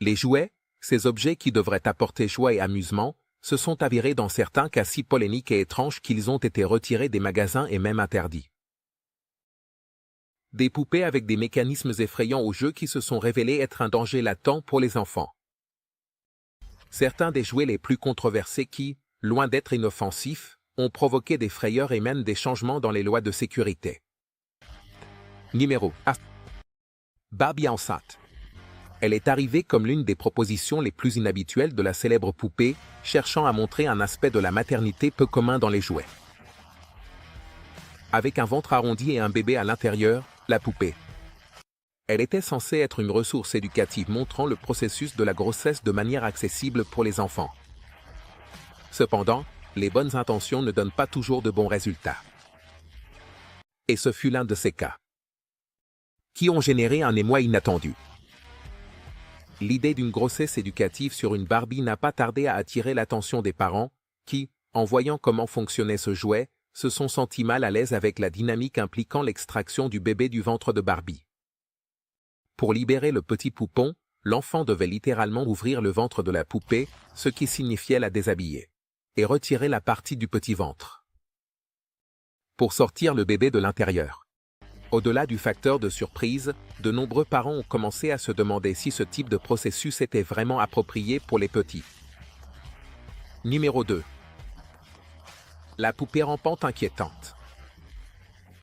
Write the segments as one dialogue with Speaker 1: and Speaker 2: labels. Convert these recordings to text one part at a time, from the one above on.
Speaker 1: Les jouets, ces objets qui devraient apporter joie et amusement, se sont avérés dans certains cas si polémiques et étranges qu'ils ont été retirés des magasins et même interdits. Des poupées avec des mécanismes effrayants au jeu qui se sont révélés être un danger latent pour les enfants. Certains des jouets les plus controversés qui, loin d'être inoffensifs, ont provoqué des frayeurs et même des changements dans les lois de sécurité. Numéro 1. Barbie enceinte. Elle est arrivée comme l'une des propositions les plus inhabituelles de la célèbre poupée, cherchant à montrer un aspect de la maternité peu commun dans les jouets. Avec un ventre arrondi et un bébé à l'intérieur, la poupée. Elle était censée être une ressource éducative montrant le processus de la grossesse de manière accessible pour les enfants. Cependant, les bonnes intentions ne donnent pas toujours de bons résultats. Et ce fut l'un de ces cas, qui ont généré un émoi inattendu. L'idée d'une grossesse éducative sur une Barbie n'a pas tardé à attirer l'attention des parents, qui, en voyant comment fonctionnait ce jouet, se sont sentis mal à l'aise avec la dynamique impliquant l'extraction du bébé du ventre de Barbie. Pour libérer le petit poupon, l'enfant devait littéralement ouvrir le ventre de la poupée, ce qui signifiait la déshabiller, et retirer la partie du petit ventre pour sortir le bébé de l'intérieur. Au-delà du facteur de surprise, de nombreux parents ont commencé à se demander si ce type de processus était vraiment approprié pour les petits. Numéro 2. La poupée rampante inquiétante.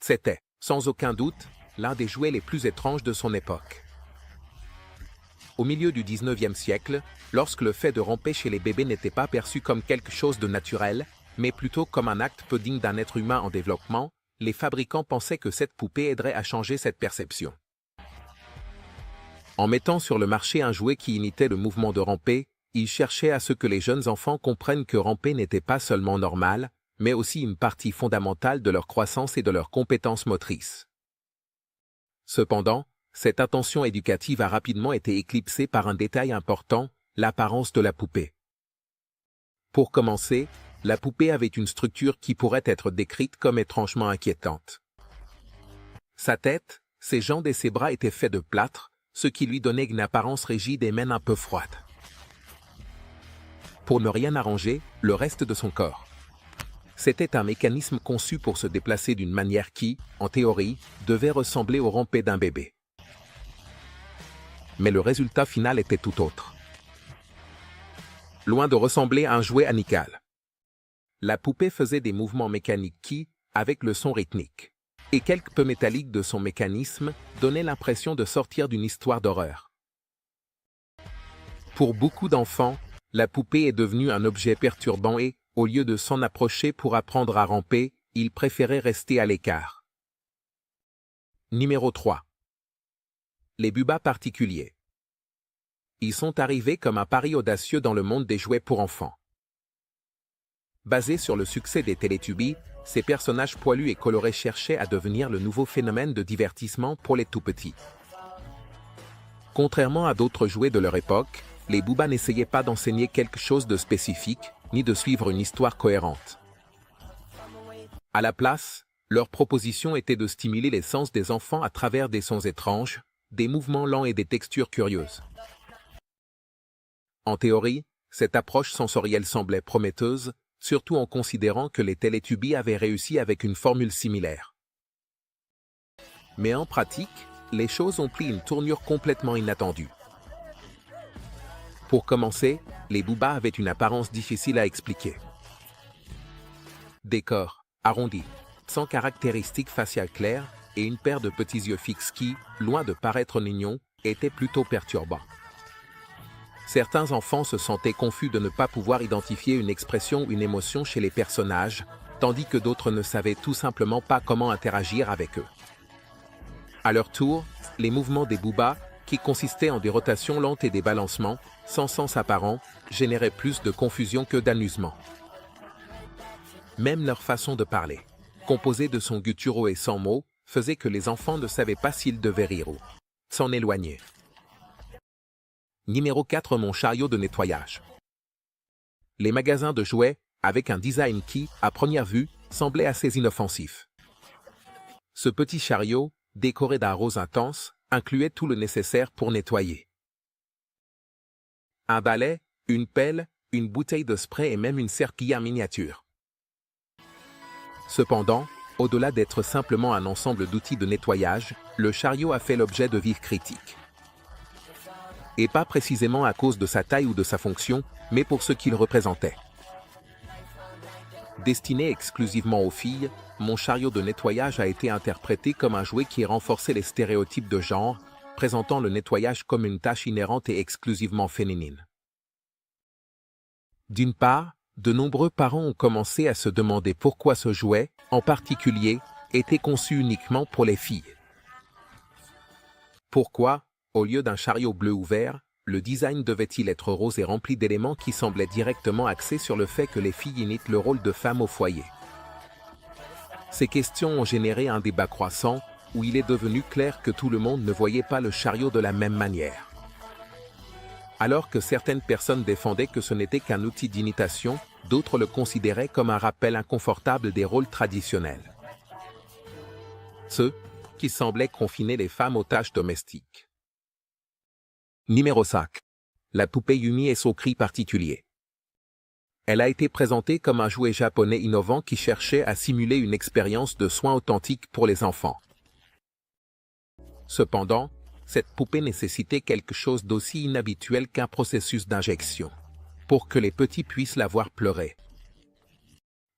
Speaker 1: C'était, sans aucun doute, l'un des jouets les plus étranges de son époque. Au milieu du 19e siècle, lorsque le fait de ramper chez les bébés n'était pas perçu comme quelque chose de naturel, mais plutôt comme un acte peu digne d'un être humain en développement, les fabricants pensaient que cette poupée aiderait à changer cette perception. En mettant sur le marché un jouet qui imitait le mouvement de ramper, ils cherchaient à ce que les jeunes enfants comprennent que ramper n'était pas seulement normal, mais aussi une partie fondamentale de leur croissance et de leurs compétences motrices. Cependant, cette intention éducative a rapidement été éclipsée par un détail important, l'apparence de la poupée. Pour commencer, la poupée avait une structure qui pourrait être décrite comme étrangement inquiétante. Sa tête, ses jambes et ses bras étaient faits de plâtre, ce qui lui donnait une apparence rigide et même un peu froide. Pour ne rien arranger, le reste de son corps. C'était un mécanisme conçu pour se déplacer d'une manière qui, en théorie, devait ressembler au rampé d'un bébé. Mais le résultat final était tout autre. Loin de ressembler à un jouet amical, la poupée faisait des mouvements mécaniques qui, avec le son rythmique et quelque peu métallique de son mécanisme, donnaient l'impression de sortir d'une histoire d'horreur. Pour beaucoup d'enfants, la poupée est devenue un objet perturbant et, au lieu de s'en approcher pour apprendre à ramper, ils préféraient rester à l'écart. Numéro 3. Les Bubas particuliers. Ils sont arrivés comme un pari audacieux dans le monde des jouets pour enfants. Basés sur le succès des Télétubbies, ces personnages poilus et colorés cherchaient à devenir le nouveau phénomène de divertissement pour les tout-petits. Contrairement à d'autres jouets de leur époque, les Bubas n'essayaient pas d'enseigner quelque chose de spécifique, ni de suivre une histoire cohérente. À la place, leur proposition était de stimuler les sens des enfants à travers des sons étranges, des mouvements lents et des textures curieuses. En théorie, cette approche sensorielle semblait prometteuse, surtout en considérant que les Télétubbies avaient réussi avec une formule similaire. Mais en pratique, les choses ont pris une tournure complètement inattendue. Pour commencer, les Bubas avaient une apparence difficile à expliquer. Des corps arrondis, sans caractéristiques faciales claires, et une paire de petits yeux fixes qui, loin de paraître mignons, étaient plutôt perturbants. Certains enfants se sentaient confus de ne pas pouvoir identifier une expression ou une émotion chez les personnages, tandis que d'autres ne savaient tout simplement pas comment interagir avec eux. À leur tour, les mouvements des Bubas, qui consistaient en des rotations lentes et des balancements, sans sens apparent, généraient plus de confusion que d'amusement. Même leur façon de parler, composée de sons gutturaux et sans mots, faisait que les enfants ne savaient pas s'ils devaient rire ou s'en éloigner. Numéro 4. Mon chariot de nettoyage. Les magasins de jouets, avec un design qui, à première vue, semblait assez inoffensif. Ce petit chariot, décoré d'un rose intense, incluait tout le nécessaire pour nettoyer. un balai, une pelle, une bouteille de spray et même une serpillière miniature. Cependant, au-delà d'être simplement un ensemble d'outils de nettoyage, le chariot a fait l'objet de vives critiques. Et pas précisément à cause de sa taille ou de sa fonction, mais pour ce qu'il représentait. Destiné exclusivement aux filles, mon chariot de nettoyage a été interprété comme un jouet qui renforçait les stéréotypes de genre, présentant le nettoyage comme une tâche inhérente et exclusivement féminine. D'une part, de nombreux parents ont commencé à se demander pourquoi ce jouet, en particulier, était conçu uniquement pour les filles. Pourquoi, au lieu d'un chariot bleu ou vert, le design devait-il être rose et rempli d'éléments qui semblaient directement axés sur le fait que les filles imitent le rôle de femme au foyer? Ces questions ont généré un débat croissant, où il est devenu clair que tout le monde ne voyait pas le chariot de la même manière. Alors que certaines personnes défendaient que ce n'était qu'un outil d'imitation, d'autres le considéraient comme un rappel inconfortable des rôles traditionnels. Ceux qui semblaient confiner les femmes aux tâches domestiques. Numéro 5. La poupée Yumi et son cri particulier. Elle a été présentée comme un jouet japonais innovant qui cherchait à simuler une expérience de soins authentiques pour les enfants. Cependant, cette poupée nécessitait quelque chose d'aussi inhabituel qu'un processus d'injection, pour que les petits puissent la voir pleurer.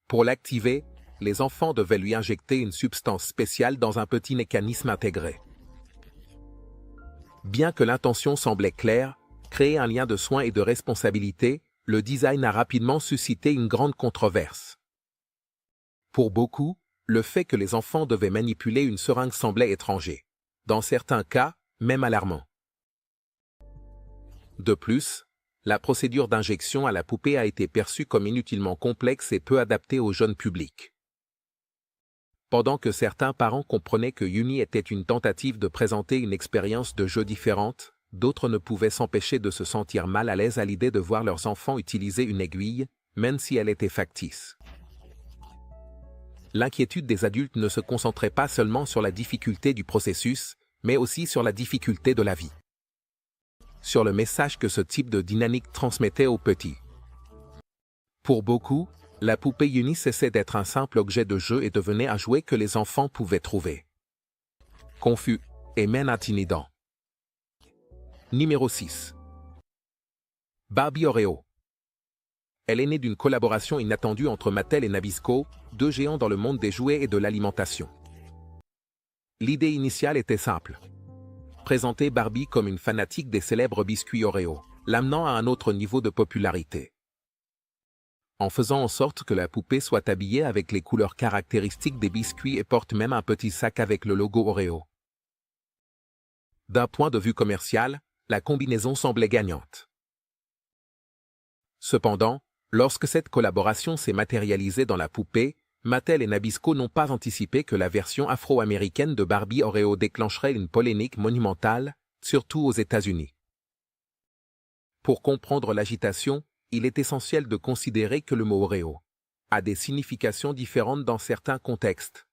Speaker 1: Pour l'activer, les enfants devaient lui injecter une substance spéciale dans un petit mécanisme intégré. Bien que l'intention semblait claire, créer un lien de soins et de responsabilité, le design a rapidement suscité une grande controverse. Pour beaucoup, le fait que les enfants devaient manipuler une seringue semblait étranger. Dans certains cas, même alarmant. De plus, la procédure d'injection à la poupée a été perçue comme inutilement complexe et peu adaptée au jeune public. Pendant que certains parents comprenaient que Yumi était une tentative de présenter une expérience de jeu différente, d'autres ne pouvaient s'empêcher de se sentir mal à l'aise à l'idée de voir leurs enfants utiliser une aiguille, même si elle était factice. L'inquiétude des adultes ne se concentrait pas seulement sur la difficulté du processus, mais aussi sur la difficulté de la vie. Sur le message que ce type de dynamique transmettait aux petits. Pour beaucoup, la poupée Yumi cessait d'être un simple objet de jeu et devenait un jouet que les enfants pouvaient trouver confus et même intimidant. Numéro 6. Barbie Oreo. Elle est née d'une collaboration inattendue entre Mattel et Nabisco, deux géants dans le monde des jouets et de l'alimentation. L'idée initiale était simple. Présenter Barbie comme une fanatique des célèbres biscuits Oreo, l'amenant à un autre niveau de popularité. En faisant en sorte que la poupée soit habillée avec les couleurs caractéristiques des biscuits et porte même un petit sac avec le logo Oreo. D'un point de vue commercial, la combinaison semblait gagnante. Cependant, lorsque cette collaboration s'est matérialisée dans la poupée, Mattel et Nabisco n'ont pas anticipé que la version afro-américaine de Barbie Oreo déclencherait une polémique monumentale, surtout aux États-Unis. Pour comprendre l'agitation, il est essentiel de considérer que le mot Oreo a des significations différentes dans certains contextes.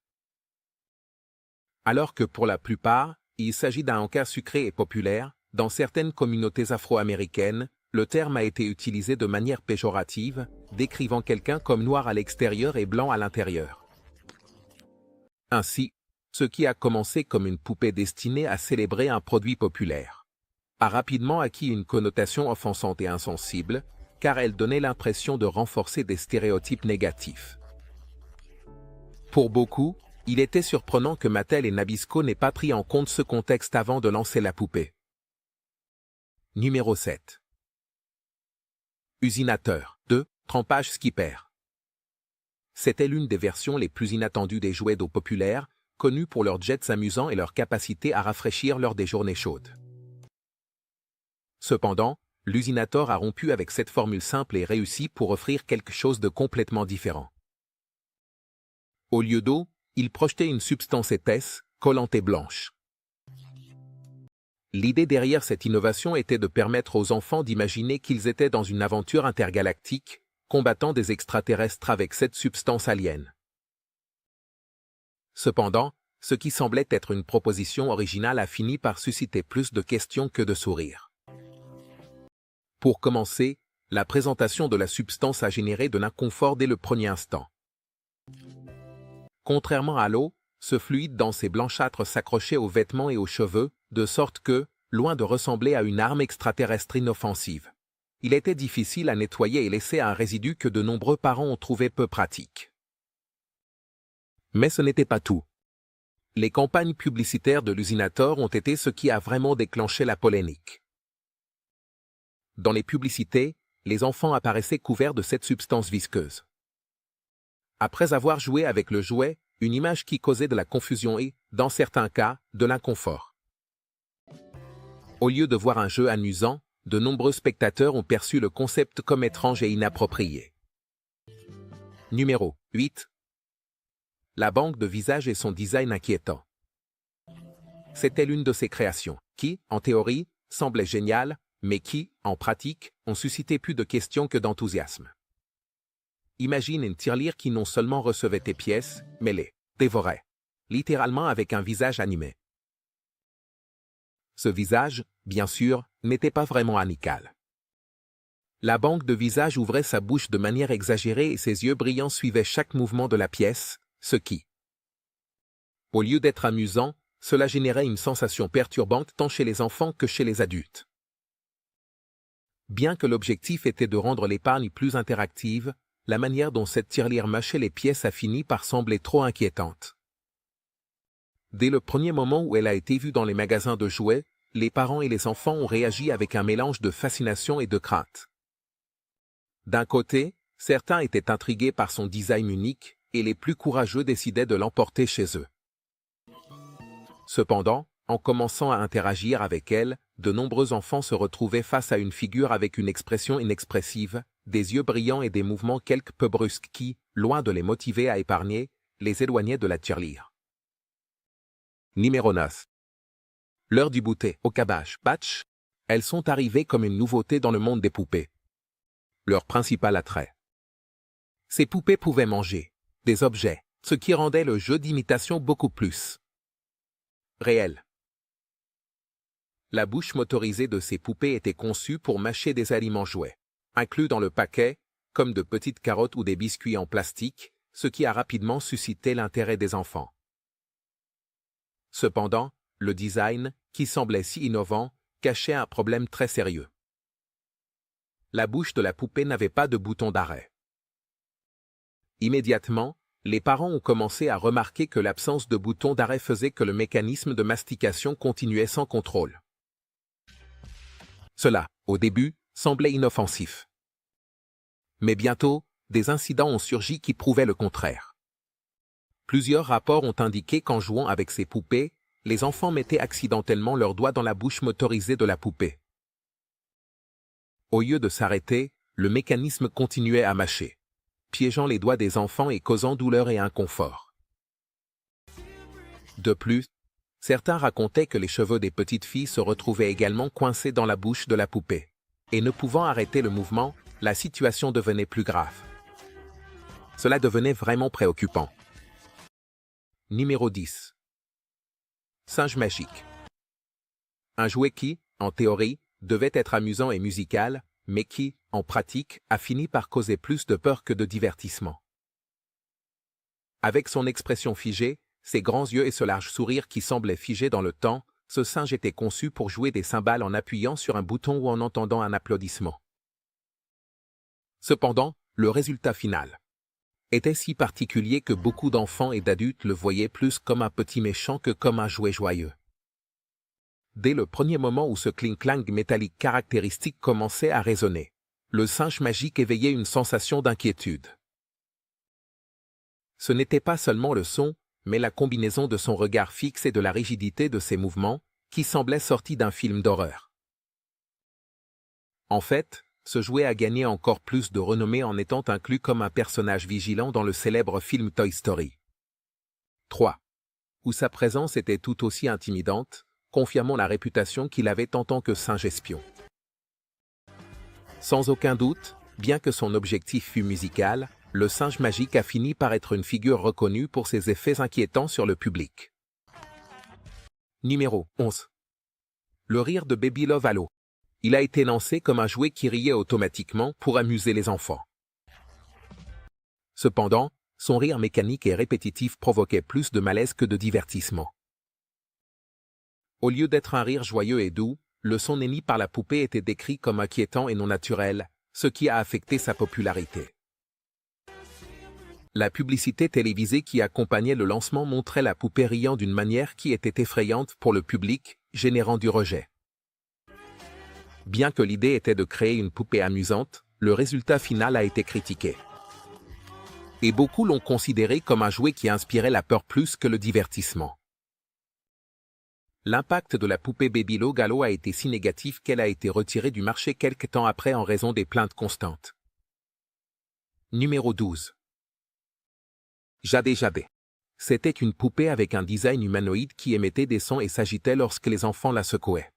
Speaker 1: Alors que pour la plupart, il s'agit d'un encas sucré et populaire, dans certaines communautés afro-américaines, le terme a été utilisé de manière péjorative, décrivant quelqu'un comme noir à l'extérieur et blanc à l'intérieur. Ainsi, ce qui a commencé comme une poupée destinée à célébrer un produit populaire a rapidement acquis une connotation offensante et insensible, car elle donnait l'impression de renforcer des stéréotypes négatifs. Pour beaucoup, il était surprenant que Mattel et Nabisco n'aient pas pris en compte ce contexte avant de lancer la poupée. Numéro 7. Usinateur 2. Trempage Skipper. C'était l'une des versions les plus inattendues des jouets d'eau populaires, connus pour leurs jets amusants et leur capacité à rafraîchir lors des journées chaudes. Cependant, l'Usinator a rompu avec cette formule simple et réussie pour offrir quelque chose de complètement différent. Au lieu d'eau, il projetait une substance épaisse, collante et blanche. L'idée derrière cette innovation était de permettre aux enfants d'imaginer qu'ils étaient dans une aventure intergalactique, combattant des extraterrestres avec cette substance alien. Cependant, ce qui semblait être une proposition originale a fini par susciter plus de questions que de sourires. Pour commencer, la présentation de la substance a généré de l'inconfort dès le premier instant. Contrairement à l'eau, ce fluide dense et blanchâtre s'accrochait aux vêtements et aux cheveux, de sorte que, loin de ressembler à une arme extraterrestre inoffensive, il était difficile à nettoyer et laissait un résidu que de nombreux parents ont trouvé peu pratique. Mais ce n'était pas tout. Les campagnes publicitaires de l'usinator ont été ce qui a vraiment déclenché la polémique. Dans les publicités, les enfants apparaissaient couverts de cette substance visqueuse. Après avoir joué avec le jouet, une image qui causait de la confusion et, dans certains cas, de l'inconfort. Au lieu de voir un jeu amusant, de nombreux spectateurs ont perçu le concept comme étrange et inapproprié. Numéro 8. La banque de visage et son design inquiétant. C'était l'une de ces créations qui, en théorie, semblait géniale, mais qui, en pratique, ont suscité plus de questions que d'enthousiasme. Imagine une tirelire qui non seulement recevait tes pièces, mais les dévorait, littéralement avec un visage animé. Ce visage, bien sûr, n'était pas vraiment amical. La banque de visage ouvrait sa bouche de manière exagérée et ses yeux brillants suivaient chaque mouvement de la pièce, ce qui, au lieu d'être amusant, cela générait une sensation perturbante tant chez les enfants que chez les adultes. Bien que l'objectif était de rendre l'épargne plus interactive, la manière dont cette tirelire mâchait les pièces a fini par sembler trop inquiétante. Dès le premier moment où elle a été vue dans les magasins de jouets, les parents et les enfants ont réagi avec un mélange de fascination et de crainte. D'un côté, certains étaient intrigués par son design unique, et les plus courageux décidaient de l'emporter chez eux. Cependant, en commençant à interagir avec elle, de nombreux enfants se retrouvaient face à une figure avec une expression inexpressive, des yeux brillants et des mouvements quelque peu brusques qui, loin de les motiver à épargner, les éloignaient de la tirelire. Numéro 9. L'heure du goûter au cabage batch. Elles sont arrivées comme une nouveauté dans le monde des poupées. Leur principal attrait. Ces poupées pouvaient manger des objets, ce qui rendait le jeu d'imitation beaucoup plus réel. La bouche motorisée de ces poupées était conçue pour mâcher des aliments jouets, inclus dans le paquet, comme de petites carottes ou des biscuits en plastique, ce qui a rapidement suscité l'intérêt des enfants. Cependant, le design, qui semblait si innovant, cachait un problème très sérieux. La bouche de la poupée n'avait pas de bouton d'arrêt. Immédiatement, les parents ont commencé à remarquer que l'absence de bouton d'arrêt faisait que le mécanisme de mastication continuait sans contrôle. Cela, au début, semblait inoffensif. Mais bientôt, des incidents ont surgi qui prouvaient le contraire. Plusieurs rapports ont indiqué qu'en jouant avec ces poupées, les enfants mettaient accidentellement leurs doigts dans la bouche motorisée de la poupée. Au lieu de s'arrêter, le mécanisme continuait à mâcher, piégeant les doigts des enfants et causant douleur et inconfort. De plus, certains racontaient que les cheveux des petites filles se retrouvaient également coincés dans la bouche de la poupée. Et ne pouvant arrêter le mouvement, la situation devenait plus grave. Cela devenait vraiment préoccupant. Numéro 10. Singe magique. Un jouet qui, en théorie, devait être amusant et musical, mais qui, en pratique, a fini par causer plus de peur que de divertissement. Avec son expression figée, ses grands yeux et ce large sourire qui semblait figé dans le temps, ce singe était conçu pour jouer des cymbales en appuyant sur un bouton ou en entendant un applaudissement. Cependant, le résultat final était si particulier que beaucoup d'enfants et d'adultes le voyaient plus comme un petit méchant que comme un jouet joyeux. Dès le premier moment où ce cling-clang métallique caractéristique commençait à résonner, le singe magique éveillait une sensation d'inquiétude. Ce n'était pas seulement le son, mais la combinaison de son regard fixe et de la rigidité de ses mouvements, qui semblait sorti d'un film d'horreur. En fait, ce jouet a gagné encore plus de renommée en étant inclus comme un personnage vigilant dans le célèbre film Toy Story 3, où sa présence était tout aussi intimidante, confirmant la réputation qu'il avait en tant que singe espion. Sans aucun doute, bien que son objectif fût musical, le singe magique a fini par être une figure reconnue pour ses effets inquiétants sur le public. Numéro 11. Le rire de Baby Love Halo. Il a été lancé comme un jouet qui riait automatiquement pour amuser les enfants. Cependant, son rire mécanique et répétitif provoquait plus de malaise que de divertissement. Au lieu d'être un rire joyeux et doux, le son émis par la poupée était décrit comme inquiétant et non naturel, ce qui a affecté sa popularité. La publicité télévisée qui accompagnait le lancement montrait la poupée riant d'une manière qui était effrayante pour le public, générant du rejet. Bien que l'idée était de créer une poupée amusante, le résultat final a été critiqué. Et beaucoup l'ont considéré comme un jouet qui inspirait la peur plus que le divertissement. L'impact de la poupée Baby Logalo a été si négatif qu'elle a été retirée du marché quelque temps après en raison des plaintes constantes. Numéro 12. Jadé Jadé. C'était une poupée avec un design humanoïde qui émettait des sons et s'agitait lorsque les enfants la secouaient.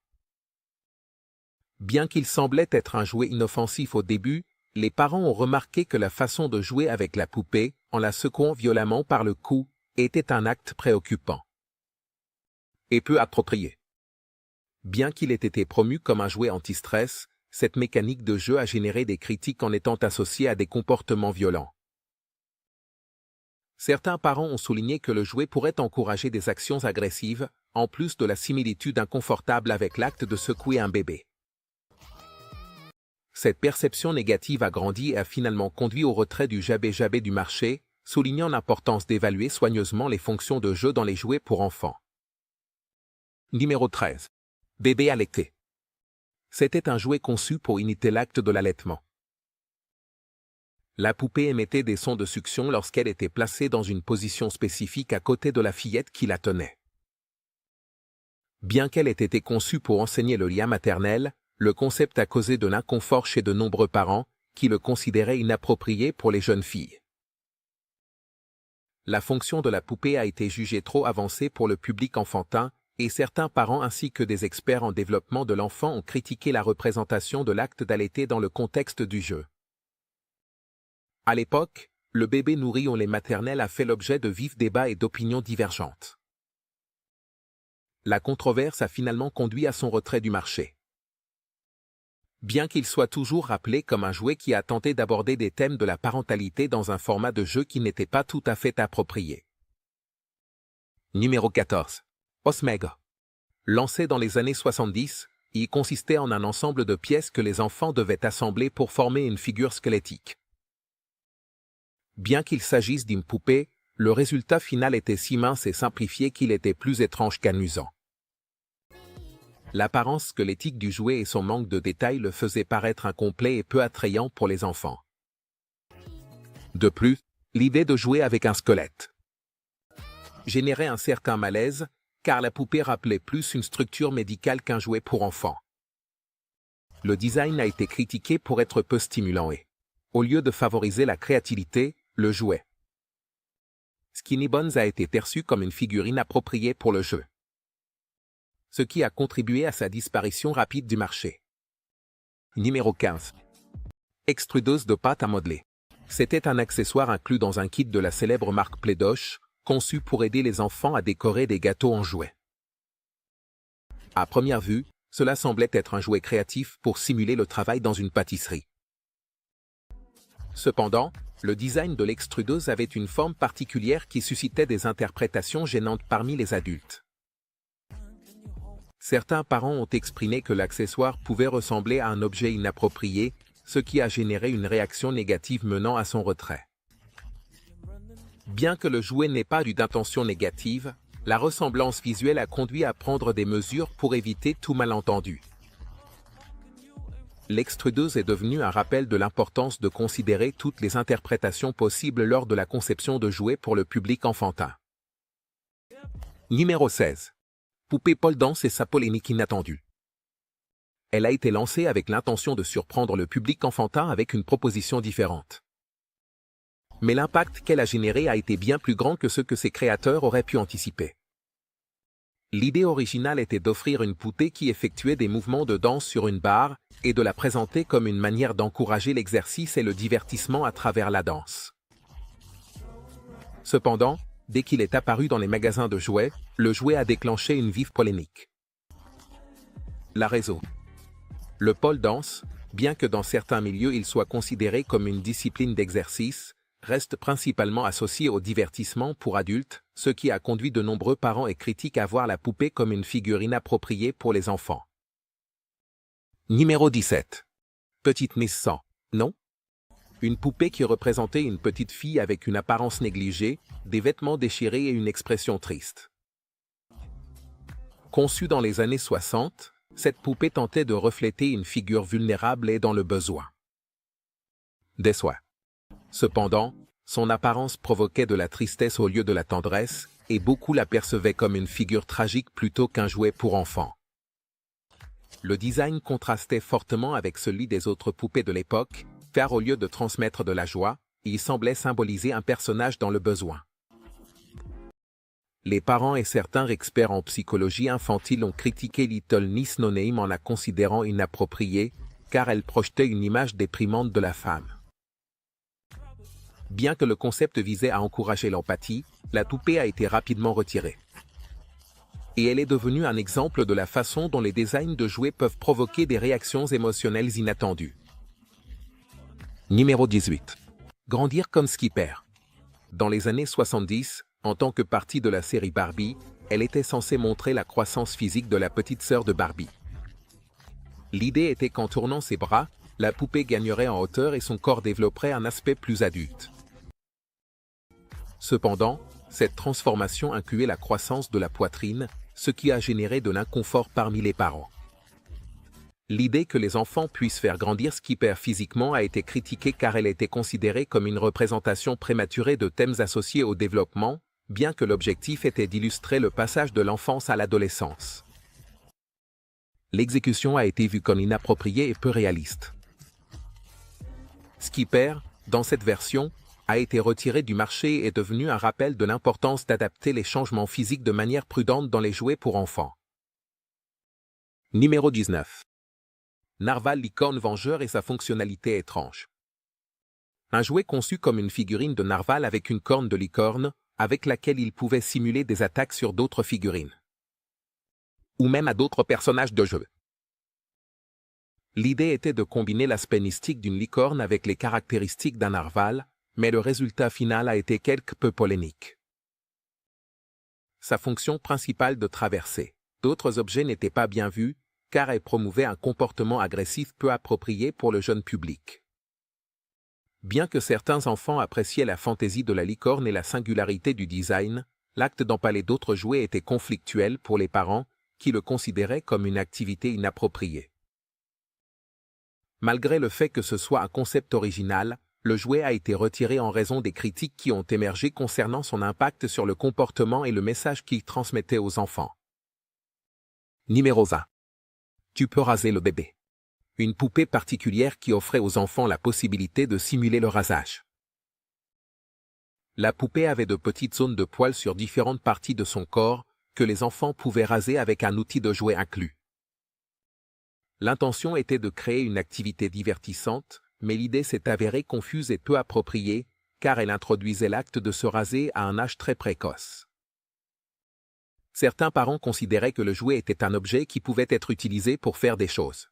Speaker 1: Bien qu'il semblait être un jouet inoffensif au début, les parents ont remarqué que la façon de jouer avec la poupée, en la secouant violemment par le cou, était un acte préoccupant et peu approprié. Bien qu'il ait été promu comme un jouet anti-stress, cette mécanique de jeu a généré des critiques en étant associée à des comportements violents. Certains parents ont souligné que le jouet pourrait encourager des actions agressives, en plus de la similitude inconfortable avec l'acte de secouer un bébé. Cette perception négative a grandi et a finalement conduit au retrait du Jabé Jabé du marché, soulignant l'importance d'évaluer soigneusement les fonctions de jeu dans les jouets pour enfants. Numéro 13. Bébé allaité. C'était un jouet conçu pour imiter l'acte de l'allaitement. La poupée émettait des sons de succion lorsqu'elle était placée dans une position spécifique à côté de la fillette qui la tenait. Bien qu'elle ait été conçue pour enseigner le lien maternel, le concept a causé de l'inconfort chez de nombreux parents, qui le considéraient inapproprié pour les jeunes filles. La fonction de la poupée a été jugée trop avancée pour le public enfantin, et certains parents ainsi que des experts en développement de l'enfant ont critiqué la représentation de l'acte d'allaiter dans le contexte du jeu. À l'époque, le bébé nourri au lait maternel a fait l'objet de vifs débats et d'opinions divergentes. La controverse a finalement conduit à son retrait du marché. Bien qu'il soit toujours rappelé comme un jouet qui a tenté d'aborder des thèmes de la parentalité dans un format de jeu qui n'était pas tout à fait approprié. Numéro 14. Osmega. Lancé dans les années 70, il consistait en un ensemble de pièces que les enfants devaient assembler pour former une figure squelettique. Bien qu'il s'agisse d'une poupée, le résultat final était si mince et simplifié qu'il était plus étrange qu'amusant. L'apparence squelettique du jouet et son manque de détails le faisaient paraître incomplet et peu attrayant pour les enfants. De plus, l'idée de jouer avec un squelette générait un certain malaise, car la poupée rappelait plus une structure médicale qu'un jouet pour enfants. Le design a été critiqué pour être peu stimulant et, au lieu de favoriser la créativité, le jouet Skinny Bones a été perçu comme une figure inappropriée pour le jeu, ce qui a contribué à sa disparition rapide du marché. Numéro 15. Extrudeuse de pâte à modeler. C'était un accessoire inclus dans un kit de la célèbre marque Plaidoche, conçu pour aider les enfants à décorer des gâteaux en jouets. À première vue, cela semblait être un jouet créatif pour simuler le travail dans une pâtisserie. Cependant, le design de l'extrudeuse avait une forme particulière qui suscitait des interprétations gênantes parmi les adultes. Certains parents ont exprimé que l'accessoire pouvait ressembler à un objet inapproprié, ce qui a généré une réaction négative menant à son retrait. Bien que le jouet n'ait pas eu d'intention négative, la ressemblance visuelle a conduit à prendre des mesures pour éviter tout malentendu. L'extrudeuse est devenue un rappel de l'importance de considérer toutes les interprétations possibles lors de la conception de jouets pour le public enfantin. Numéro 16. Poupée pole dance et sa polémique inattendue. Elle a été lancée avec l'intention de surprendre le public enfantin avec une proposition différente. Mais l'impact qu'elle a généré a été bien plus grand que ce que ses créateurs auraient pu anticiper. L'idée originale était d'offrir une poupée qui effectuait des mouvements de danse sur une barre et de la présenter comme une manière d'encourager l'exercice et le divertissement à travers la danse. Cependant, dès qu'il est apparu dans les magasins de jouets, le jouet a déclenché une vive polémique. La raison. Le pole dance, bien que dans certains milieux il soit considéré comme une discipline d'exercice, reste principalement associé au divertissement pour adultes, ce qui a conduit de nombreux parents et critiques à voir la poupée comme une figure inappropriée pour les enfants. Numéro 17. Petite Miss 100. Non? Une poupée qui représentait une petite fille avec une apparence négligée, des vêtements déchirés et une expression triste. Conçue dans les années 60, cette poupée tentait de refléter une figure vulnérable et dans le besoin. Déçoit. Cependant, son apparence provoquait de la tristesse au lieu de la tendresse, et beaucoup la percevaient comme une figure tragique plutôt qu'un jouet pour enfants. Le design contrastait fortement avec celui des autres poupées de l'époque, car au lieu de transmettre de la joie, il semblait symboliser un personnage dans le besoin. Les parents et certains experts en psychologie infantile ont critiqué Little Miss No Name en la considérant inappropriée, car elle projetait une image déprimante de la femme. Bien que le concept visait à encourager l'empathie, la poupée a été rapidement retirée. Et elle est devenue un exemple de la façon dont les designs de jouets peuvent provoquer des réactions émotionnelles inattendues. Numéro 18. Grandir comme Skipper. Dans les années 70, en tant que partie de la série Barbie, elle était censée montrer la croissance physique de la petite sœur de Barbie. L'idée était qu'en tournant ses bras, la poupée gagnerait en hauteur et son corps développerait un aspect plus adulte. Cependant, cette transformation incluait la croissance de la poitrine, ce qui a généré de l'inconfort parmi les parents. L'idée que les enfants puissent faire grandir Skipper physiquement a été critiquée car elle était considérée comme une représentation prématurée de thèmes associés au développement, bien que l'objectif était d'illustrer le passage de l'enfance à l'adolescence. L'exécution a été vue comme inappropriée et peu réaliste. Skipper, dans cette version, a été retiré du marché et est devenu un rappel de l'importance d'adapter les changements physiques de manière prudente dans les jouets pour enfants. Numéro 19. Narval Licorne Vengeur et sa fonctionnalité étrange. Un jouet conçu comme une figurine de Narval avec une corne de licorne, avec laquelle il pouvait simuler des attaques sur d'autres figurines. Ou même à d'autres personnages de jeu. L'idée était de combiner l'aspect mystique d'une licorne avec les caractéristiques d'un narval, mais le résultat final a été quelque peu polémique. Sa fonction principale de traverser d'autres objets n'était pas bien vue, car elle promouvait un comportement agressif peu approprié pour le jeune public. Bien que certains enfants appréciaient la fantaisie de la licorne et la singularité du design, l'acte d'empaler d'autres jouets était conflictuel pour les parents, qui le considéraient comme une activité inappropriée. Malgré le fait que ce soit un concept original, le jouet a été retiré en raison des critiques qui ont émergé concernant son impact sur le comportement et le message qu'il transmettait aux enfants. Numéro 1. Tu peux raser le bébé. Une poupée particulière qui offrait aux enfants la possibilité de simuler le rasage. La poupée avait de petites zones de poils sur différentes parties de son corps, que les enfants pouvaient raser avec un outil de jouet inclus. L'intention était de créer une activité divertissante, mais l'idée s'est avérée confuse et peu appropriée, car elle introduisait l'acte de se raser à un âge très précoce. Certains parents considéraient que le jouet était un objet qui pouvait être utilisé pour faire des choses.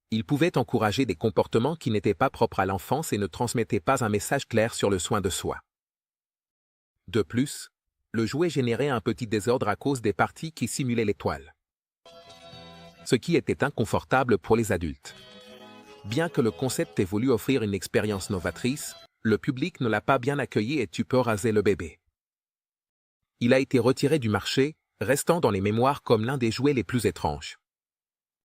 Speaker 1: Il pouvait encourager des comportements qui n'étaient pas propres à l'enfance et ne transmettaient pas un message clair sur le soin de soi. De plus, le jouet générait un petit désordre à cause des parties qui simulaient les toiles. Ce qui était inconfortable pour les adultes. Bien que le concept ait voulu offrir une expérience novatrice, le public ne l'a pas bien accueilli et tu peux raser le bébé. Il a été retiré du marché, restant dans les mémoires comme l'un des jouets les plus étranges.